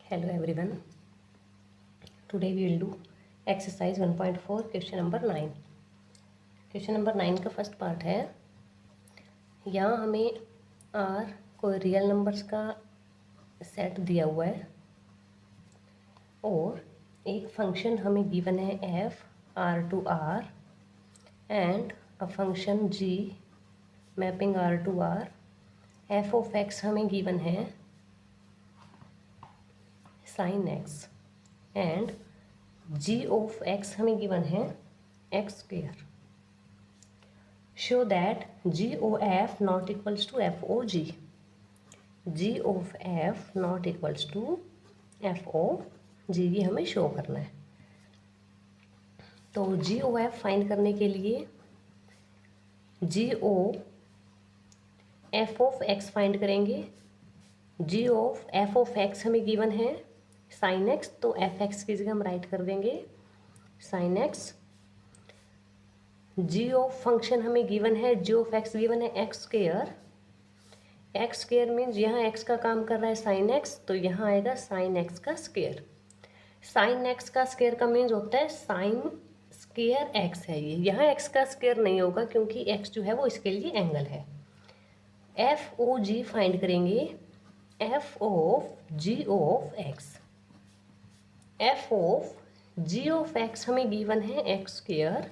Hello everyone. Today we will do exercise 1.4 question number 9. Question number 9 का first part है। यहाँ हमें are कोई रियल नंबर्स का सेट दिया हुआ है और एक फंक्शन हमें गिवन है F R to R and a function G mapping R to R. F of X हमें गिवन है sine X and G of X हमें गिवन है X square. Show that G O F not equals to F O G. G of F not equals to F O G, ये हमें show करना है। तो जी O F find करने के लिए G O F of X find करेंगे। G of F of X हमें गिवन है साइन एक्स, तो एफ एक्स की जगह हम राइट कर देंगे sine X. G of function हमें गिवन है, जी ऑफ एक्स गिवन है X square. X square means यहाँ एक्स का काम कर रहा है साइन एक्स, तो यहाँ आएगा साइन एक्स का स्क्वेयर। साइन एक्स का स्क्वेयर का मीन्स होता है साइन स्क्वेयर एक्स है। ये यहाँ एक्स का स्क्वेयर नहीं होगा क्योंकि एक्स जो है वो इसके लिए एंगल है। एफ ओ जी फाइंड करेंगे। F of G of X. F of G of X हमें गिवन है X square.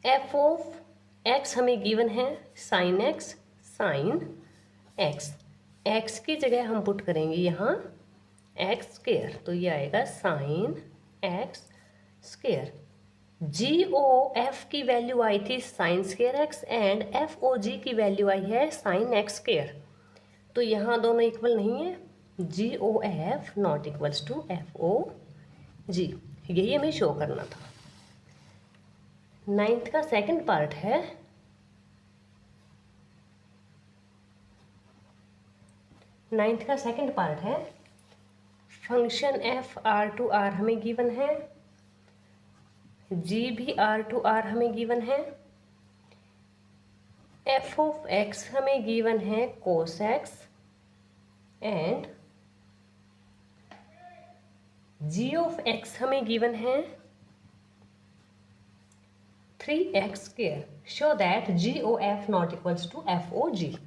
F of X हमें गिवन है sine X, sine X. X की जगह हम पुट करेंगे यहाँ एक्स स्क्वेयर, तो ये आएगा sine X square. G O F की वैल्यू आई थी sine square X and F O G की वैल्यू आई है साइन एक्स स्क्वेयर, तो यहाँ दोनों इक्वल नहीं है। G O F not equals to F O G, यही हमें शो करना था। नाइन्थ का सेकंड पार्ट है। नाइन्थ का सेकंड पार्ट है function F R to R हमें गिवन है, जी भी आर टू आर हमें गिवन है। एफ ऑफ एक्स हमें गिवन है cos X and G of X हमें गिवन है 3x square. Show that G O F not equals to F O G.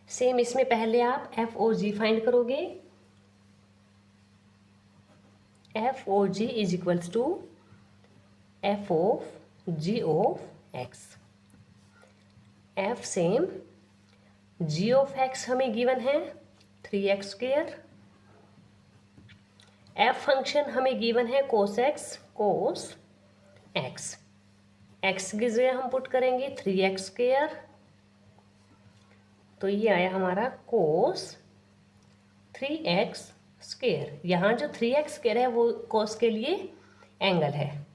Same इसमें पहले आप एफ ओ जी फाइंड करोगे। F O G is equals to F of G of X. F same G of X हमें given है 3x square. F function हमें given है cos X, cos X. X की जगह हम put करेंगे 3x square, तो ये आया हमारा कोस 3x स्क्वेयर। यहाँ जो 3x स्क्वेयर है वो कोस के लिए एंगल है।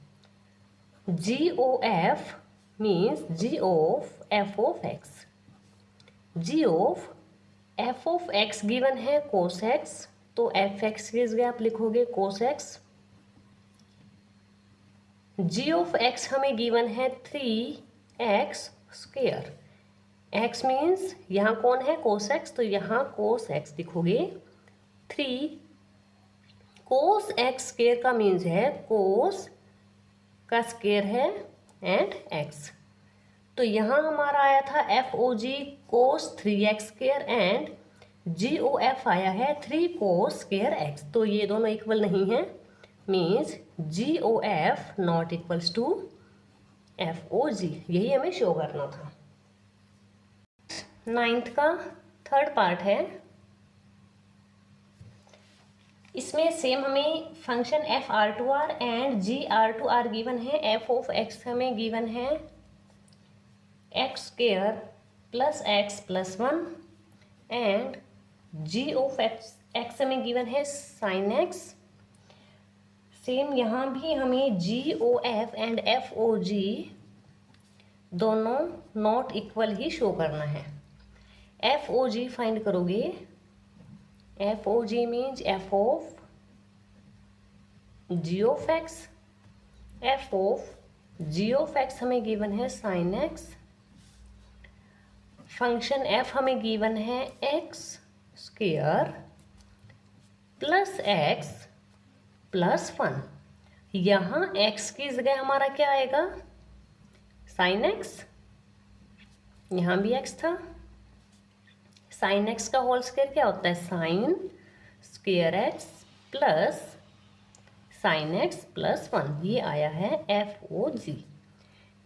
G O F means G of F of X. G of F of X given है कोस एक्स, तो एफ एक्स की जगह आप लिखोगे cos X. G of X हमें गिवन है 3x स्क्वेयर। एक्स मीन्स यहाँ कौन है कोस एक्स, तो यहाँ कोस एक्स लिखोगे 3 कोस एक्स स्क्वेयर का मीन्स है कोस का स्क्वेयर है एंड एक्स। तो यहाँ हमारा आया था F O G cos 3x square and G O F आया है 3 कोस स्क्वेयर एक्स, तो ये दोनों इक्वल नहीं है, means G O F not equals to F O G, यही हमें शो करना था। नाइन्थ का थर्ड पार्ट है। इसमें सेम हमें function F R to R and G R to R given है। एफ ऑफ एक्स हमें गिवन है X square plus X plus 1 and G of X हमें गिवन है साइन एक्स। सेम यहाँ भी हमें G O F and F O G दोनों not equal ही शो करना है। एफ ओ जी फाइंड करोगे। F O G means F of G of X. F of G of X हमें given है साइन एक्स। फंक्शन एफ हमें given है X square plus X plus 1। यहाँ x की जगह हमारा क्या आएगा, साइन एक्स। यहाँ भी x था, साइन एक्स का होल स्क्वायर क्या होता है, sine square x plus sine x plus 1। ये आया है FOG।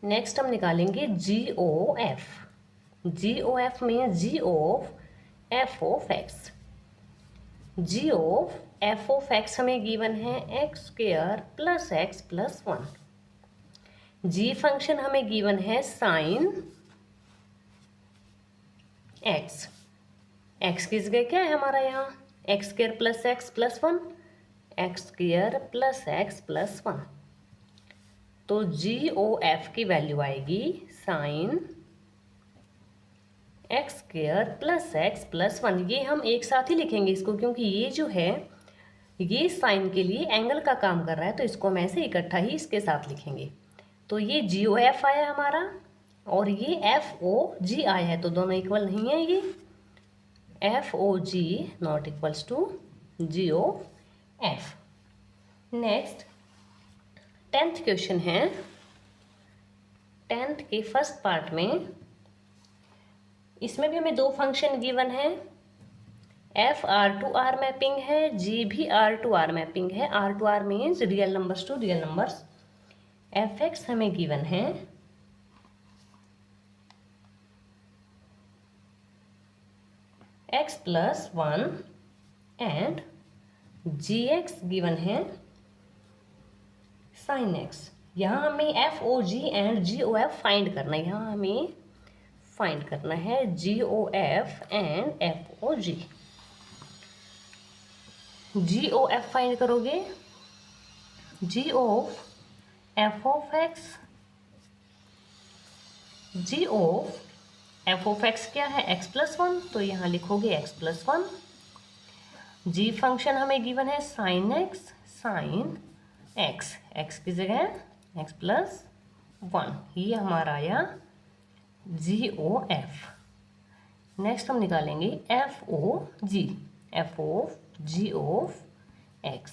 नेक्स्ट हम निकालेंगे GOF। GOF में G of f of x। G of f of x हमें गिवन है X square plus X plus 1। G function हमें गिवन है साइन एक्स। एक्स की जगह क्या है हमारा, यहाँ x square plus X plus 1, x square plus X plus 1। तो GOF की वैल्यू आएगी sine x square plus X plus 1। ये हम एक साथ ही लिखेंगे इसको, क्योंकि ये जो है ये साइन के लिए एंगल का काम कर रहा है, तो इसको हम ऐसे इकट्ठा ही इसके साथ लिखेंगे। तो ये GOF आया हमारा और ये FOG आया है, तो दोनों इक्वल नहीं है। ये FOG not equals to GOF। Next 10th question है। 10th के फर्स्ट पार्ट में इसमें भी हमें दो फंक्शन गिवन है। F R2R मैपिंग है, G भी R2R मैपिंग है। R2R means real numbers to real numbers. Fx हमें गिवन है x plus 1 and gx given है साइन x। यहाँ हमें FOG एंड GOF फाइंड करना है। यहाँ हमें फाइंड करना है GOF and FOG। GOF find करोगे, G of f of x, G of f of x क्या है, x प्लस 1, तो यहाँ लिखोगे x प्लस 1। G फंक्शन हमें गिवन है sine x, sine x, x की जगह x प्लस 1। ये हमारा आया GOF। नेक्स्ट हम निकालेंगे FOG। f of G of x,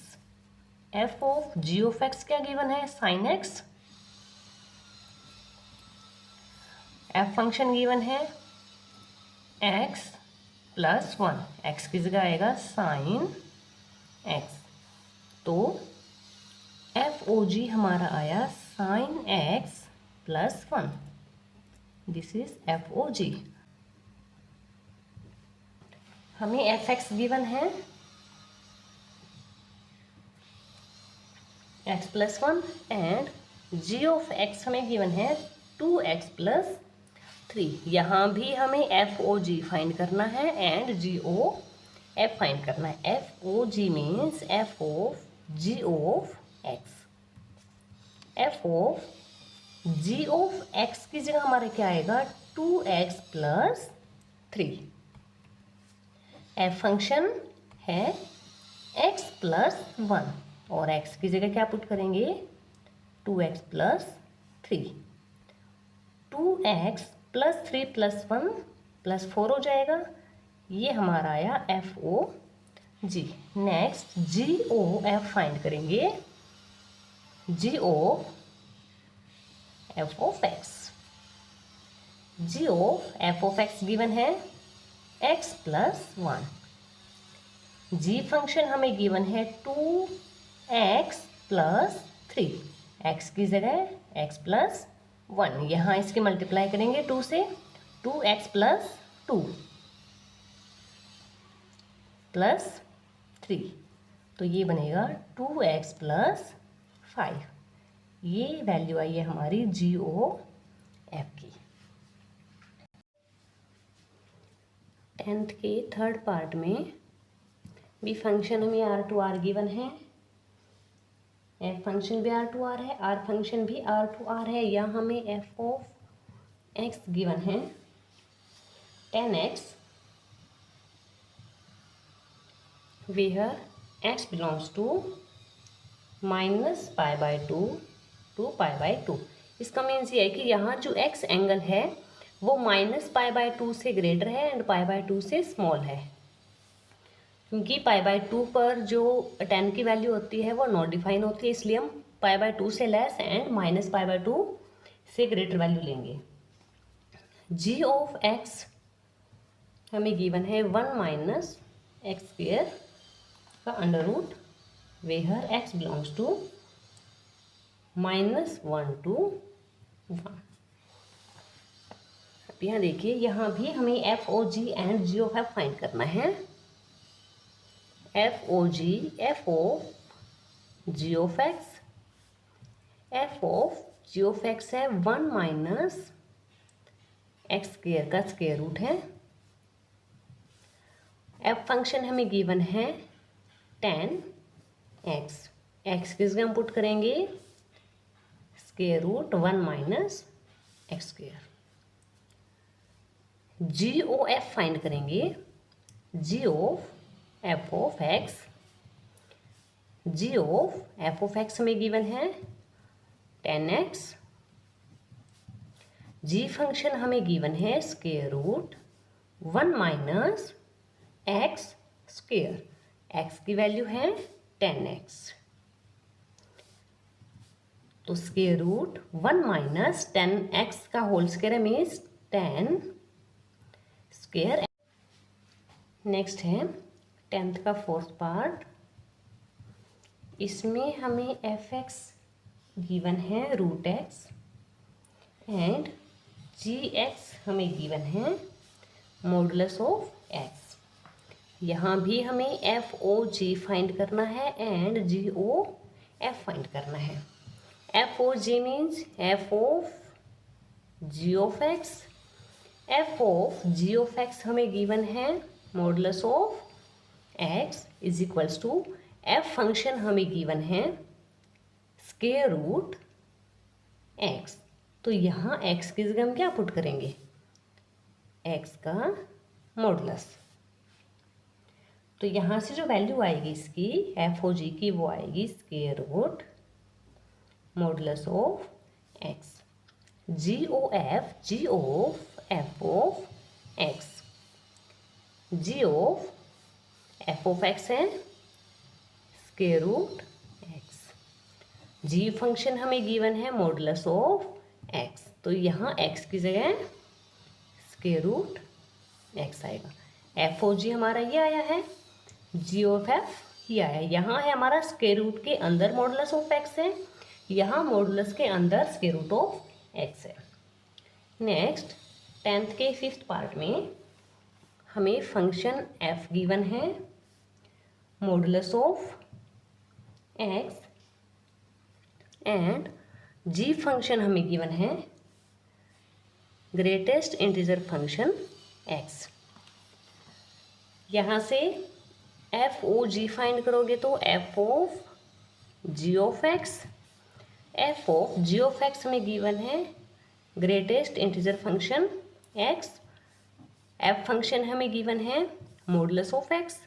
f of G of x क्या गिवन है, sine x। f function given है x प्लस 1, x की जगह आएगा साइन x। तो FOG हमारा आया sine x plus 1। This is FOG। हमें fx गिवन है x plus 1 and g of x हमें गिवन है 2x प्लस 3। यहाँ भी हमें FOG फाइंड करना है एंड GOF फाइंड करना है। FOG means f of g of x। f of g of x की जगह हमारे क्या आएगा, 2x प्लस 3। f फंक्शन है x प्लस 1 और x की जगह क्या पुट करेंगे, 2x plus 3। 2x plus 3 plus 1 plus 4 हो जाएगा। ये हमारा आया FOG। नेक्स्ट GOF फाइंड करेंगे। G of f of x, G of f of x given है x प्लस 1। G फंक्शन हमें गिवन है 2x प्लस 3, x की जगह x प्लस 1। यहाँ इसके मल्टीप्लाई करेंगे 2 से, 2x प्लस 2 प्लस 3, तो ये बनेगा 2x प्लस 5। ये वैल्यू आई है हमारी GOF की। 10th के थर्ड पार्ट में भी फंक्शन हमें R2R गिवन है, F फंक्शन भी R2R है, R फंक्शन भी R2R है। यहाँ हमें f ऑफ x गिवन है 10x, where x belongs to -π/2 to π/2। इसका मीन्स ये है कि यहाँ जो x एंगल है वो -π/2 से ग्रेटर है एंड π/2 से स्मॉल है। क्योंकि π/2 पर जो 10 की वैल्यू होती है वो नॉट डिफाइन होती है, इसलिए हम π/2 से लेस एंड -π/2 से ग्रेटर वैल्यू लेंगे। g ऑफ x हमें गिवन है 1 - x² का under root where x belongs to -1 to 1। अब यहाँ देखिए, यहाँ भी हमें F O G and G of F find करना है। F O G of X, F of G of X है 1 - x² का स्क्वायर रूट है। एफ फंक्शन हमें गिवन है 10x, एक्स किस जगह हम पुट करेंगे, square root 1 - x²। G O F find करेंगे। G of F of X, G of F of X हमें गिवन है 10x, जी फंक्शन हमें गिवन है स्क्वायर रूट 1 - x²। x की वैल्यू है 10x, तो स्क्वायर रूट 1 - 10x का whole square means 10 square. Next है 10th का 4th पार्ट। इसमें हमें एफ एक्स गिवन है √x एंड जी एक्स हमें गिवन है मॉडुलस ऑफ एक्स। यहाँ भी हमें एफ ओ जी फाइंड करना है and G O F find करना है। F O G means F of G of X, F of G of X हमें गिवन है modulus of X is equals to F function हमें given है square root X. तो यहाँ X की जगह हम क्या पुट करेंगे, एक्स का मॉडुलस। तो यहाँ से जो वैल्यू आएगी इसकी एफ ओ जी की वो आएगी square root modulus of X. G O F of X, G of F of X है square root X. G function हमें गिवन है मॉडुलस ऑफ एक्स, तो यहाँ एक्स की जगह स्क्वायर रूट एक्स आएगा। एफ ओ जी हमारा ये आया है, जी ऑफ एफ ये आया। यहाँ है हमारा स्क्वायर रूट के अंदर मॉडुलस ऑफ एक्स है, यहाँ मॉडुलस के अंदर स्क्वायर रूट ऑफ एक्स है। नेक्स्ट 10th के 5th पार्ट में हमें फंक्शन एफ गिवन है modulus of X and G function हमें गिवन है ग्रेटेस्ट इंटीजर फंक्शन एक्स। यहाँ से एफ ओ जी फाइंड करोगे तो F of G of X, F of G of X हमें गिवन है greatest integer function X. F function हमें given है modulus of X,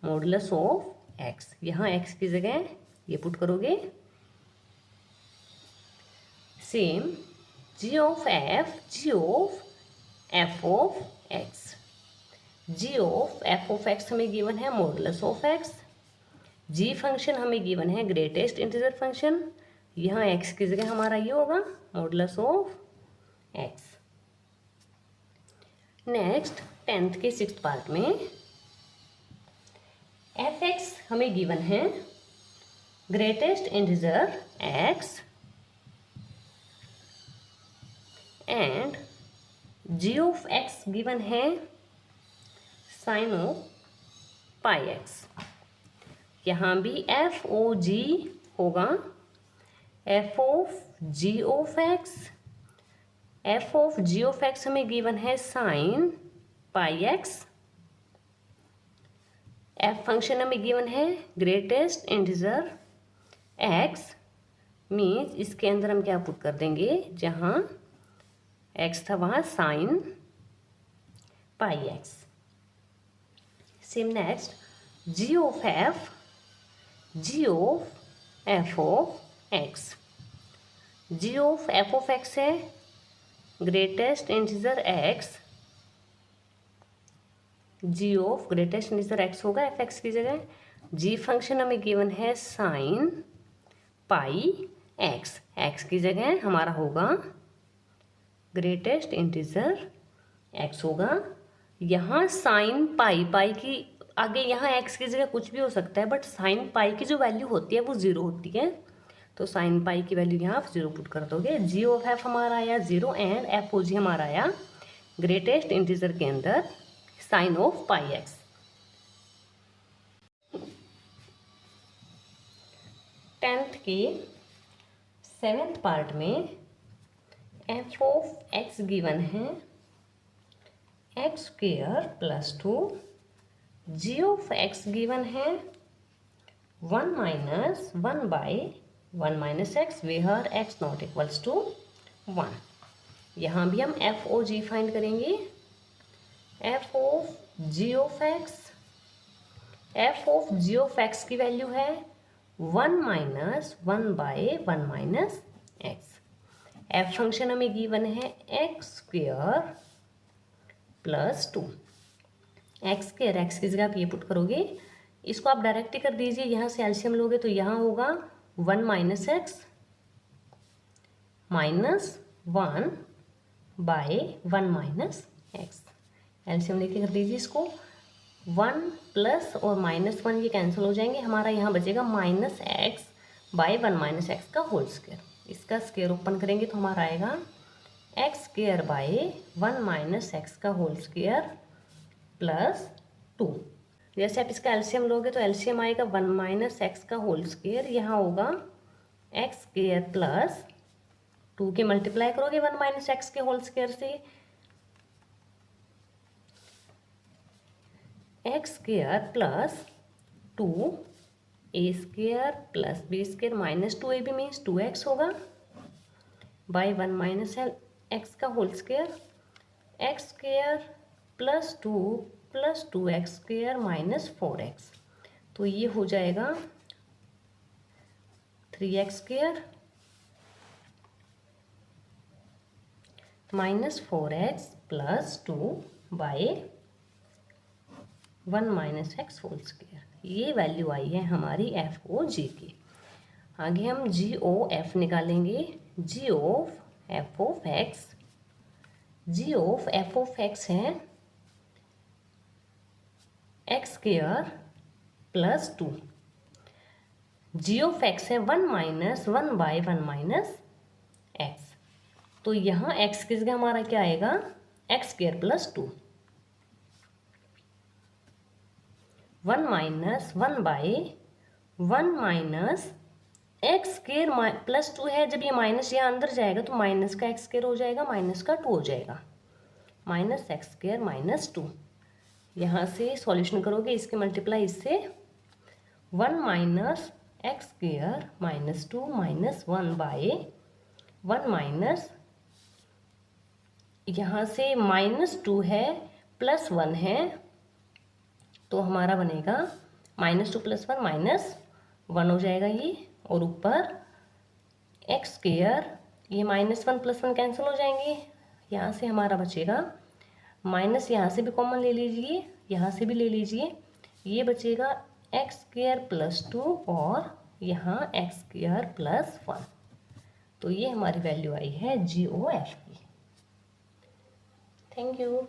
modulus of X. यहाँ X की जगह ये पुट करोगे। Same G of F of X, G of F of X हमें गिवन है modulus of X. G function हमें गिवन है ग्रेटेस्ट इंटीजर फंक्शन, यहाँ एक्स की जगह हमारा ये होगा modulus of x. Next 10th के 6th पार्ट में एफ एक्स हमें गिवन है greatest integer X and G of X given है साइन ऑफ पाई एक्स। यहाँ भी एफ ओ जी होगा F of G of X, F of G of X हमें given है sine pi X. F function हमें given है greatest integer X, means इसके अंदर हम क्या पुट कर देंगे, जहाँ एक्स था वहाँ sine pi X. Same next G of F of X, G of F of X है greatest integer X G of greatest integer X होगा एफ एक्स की जगह। जी फंक्शन हमें गिवन है साइन पाई एक्स, एक्स की जगह हमारा होगा ग्रेटेस्ट इंटीजर एक्स होगा। यहाँ साइन पाई, पाई की आगे यहाँ एक्स की जगह कुछ भी हो सकता है, बट साइन पाई की जो वैल्यू होती है वो ज़ीरो होती है, तो साइन पाई की वैल्यू यहाँ आप ज़ीरो पुट कर दोगे। जी ऑफ एफ हमारा आया zero and F O G हमारा आया ग्रेटेस्ट इंटीजर के अंदर sine of pi X. Tenth के सेवेंथ पार्ट में एफ ऑफ एक्स गिवन है X square plus 2, G of X given है 1 minus 1 by 1 minus X where X not equals to 1। यहाँ भी हम एफ ओ जी फाइंड करेंगे। F of G of X, F of G of X की value है 1 minus 1 by 1 minus x. F function हमें given है X square plus 2, x square x की जगह आप ये पुट करोगे, इसको आप डायरेक्ट ही कर दीजिए, यहाँ से एलसीएम लोगे तो यहाँ होगा 1 minus x minus 1 by 1 minus x. LCM लेके कर दीजिए इसको, 1 प्लस और माइनस 1 ये कैंसिल हो जाएंगे, हमारा यहाँ बचेगा minus x by 1 minus X का होल स्क्वायर। इसका स्क्वायर ओपन करेंगे तो हमारा आएगा x square by 1 minus X का होल स्क्वायर प्लस 2। जैसे आप इसका एलसीएम लोगे तो एलसीएम आएगा 1 माइनस एक्स का होल स्क्वायर, यहाँ होगा एक्स स्क्वायर प्लस 2 के मल्टीप्लाई करोगे 1 माइनस एक्स के होल स्क्वायर से, X square plus 2 A square plus B square minus 2 A B means 2x होगा बाई 1 माइनस एक्स का whole square, X square plus 2 X square minus 4x, तो ये हो जाएगा 3x square minus 4x plus 2 by 1 minus X whole square. ये value आई है हमारी एफ ओ जी की। आगे हम जी ओ एफ निकालेंगे। G of F of X, G of F of X है X square plus 2, G of X है 1 माइनस 1 बाई 1 माइनस एक्स, तो यहाँ एक्स की जगह हमारा क्या आएगा x square plus 2, 1 minus 1 by 1 minus x square plus 2 है, जब ये माइनस यहाँ अंदर जाएगा तो माइनस का एक्स स्क्वायर हो जाएगा, माइनस का 2 हो जाएगा, माइनस एक्स स्क्वायर माइनस 2। यहाँ से सॉल्यूशन करोगे इसके मल्टीप्लाई इससे 1 minus x square minus 2 minus 1 by 1 minus, यहाँ से माइनस 2 है प्लस 1 है, तो हमारा बनेगा माइनस 2 प्लस 1 माइनस 1 हो जाएगा ये, और ऊपर एक्स स्क्वायर, ये माइनस 1 प्लस 1 कैंसिल हो जाएंगे, यहाँ से हमारा बचेगा माइनस, यहाँ से भी कॉमन ले लीजिए, यहाँ से भी ले लीजिए, ये बचेगा एक्स स्क्वायर प्लस 2 और यहाँ एक्स स्क्वायर प्लस 1, तो ये हमारी वैल्यू आई है जी ओ एफ की। Thank you.